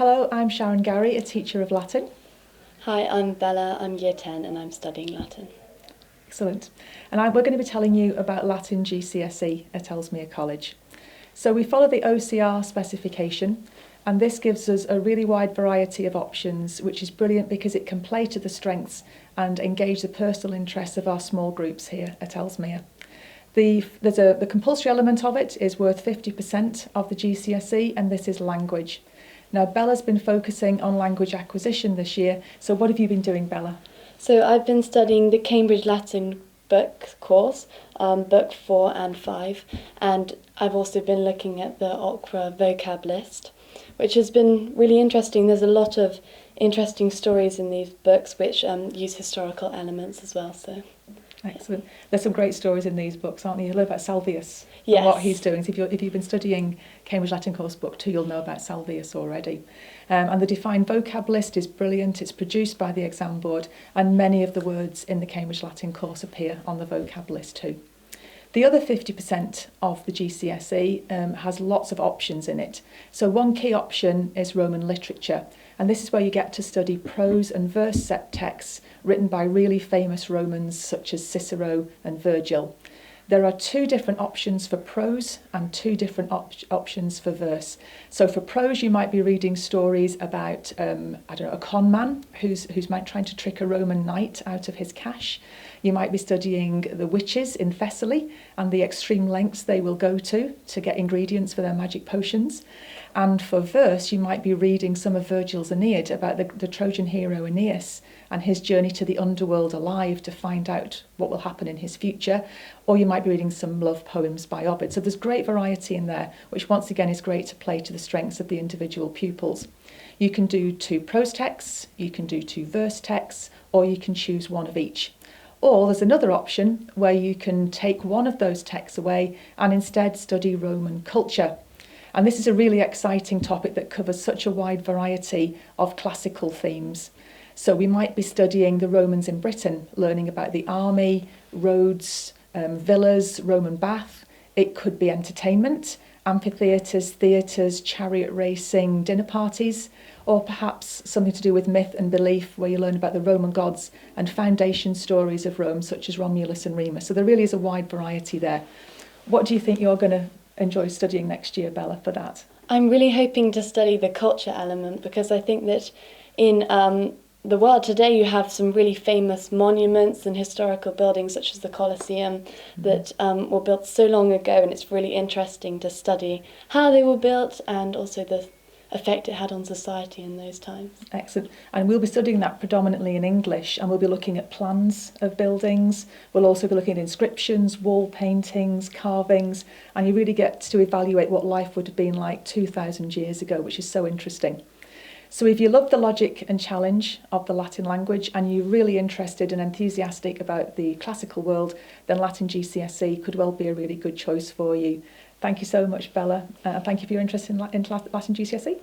Hello, I'm Sharon Gary, a teacher of Latin. Hi, I'm Bella, I'm Year 10 and I'm studying Latin. Excellent. And we're going to be telling you about Latin GCSE at Ellesmere College. So we follow the OCR specification, and this gives us a really wide variety of options, which is brilliant because it can play to the strengths and engage the personal interests of our small groups here at Ellesmere. The compulsory element of it is worth 50% of the GCSE, and this is language. Now, Bella's been focusing on language acquisition this year, so what have you been doing, Bella? So I've been studying the Cambridge Latin book course, book 4 and 5, and I've also been looking at the Opera vocab list, which has been really interesting. There's a lot of interesting stories in these books which use historical elements as well. So. Excellent. There's some great stories in these books, aren't there? You learn about Salvius Yes. and what he's doing. So if you've been studying Cambridge Latin Course Book 2, you'll know about Salvius already. And the defined vocab list is brilliant. It's produced by the exam board, and many of the words in the Cambridge Latin course appear on the vocab list too. The other 50% of the GCSE has lots of options in it. So one key option is Roman literature, and this is where you get to study prose and verse set texts written by really famous Romans such as Cicero and Virgil. There are two different options for prose and two different options for verse. So for prose, you might be reading stories about, a con man who's trying to trick a Roman knight out of his cash. You might be studying the witches in Thessaly and the extreme lengths they will go to get ingredients for their magic potions. And for verse, you might be reading some of Virgil's Aeneid about the Trojan hero Aeneas and his journey to the underworld alive to find out what will happen in his future. Or you might be reading some love poems by Ovid. So there's great variety in there, which once again is great to play to the strengths of the individual pupils. You can do 2 prose texts, you can do 2 verse texts, or you can choose one of each. Or there's another option where you can take one of those texts away and instead study Roman culture. And this is a really exciting topic that covers such a wide variety of classical themes. So we might be studying the Romans in Britain, learning about the army, roads, villas, Roman bath. It could be entertainment, amphitheatres, theatres, chariot racing, dinner parties, or perhaps something to do with myth and belief, where you learn about the Roman gods and foundation stories of Rome, such as Romulus and Remus. So there really is a wide variety there. What do you think you're going to enjoy studying next year, Bella, for that? I'm really hoping to study the culture element because I think that in the world today you have some really famous monuments and historical buildings such as the Colosseum that were built so long ago, and it's really interesting to study how they were built and also the effect it had on society in those times. Excellent. And we'll be studying that predominantly in English, and we'll be looking at plans of buildings. We'll also be looking at inscriptions, wall paintings, carvings, and you really get to evaluate what life would have been like 2,000 years ago, which is so interesting. So if you love the logic and challenge of the Latin language and you're really interested and enthusiastic about the classical world, then Latin GCSE could well be a really good choice for you. Thank you so much, Bella. Thank you for your interest in Latin GCSE.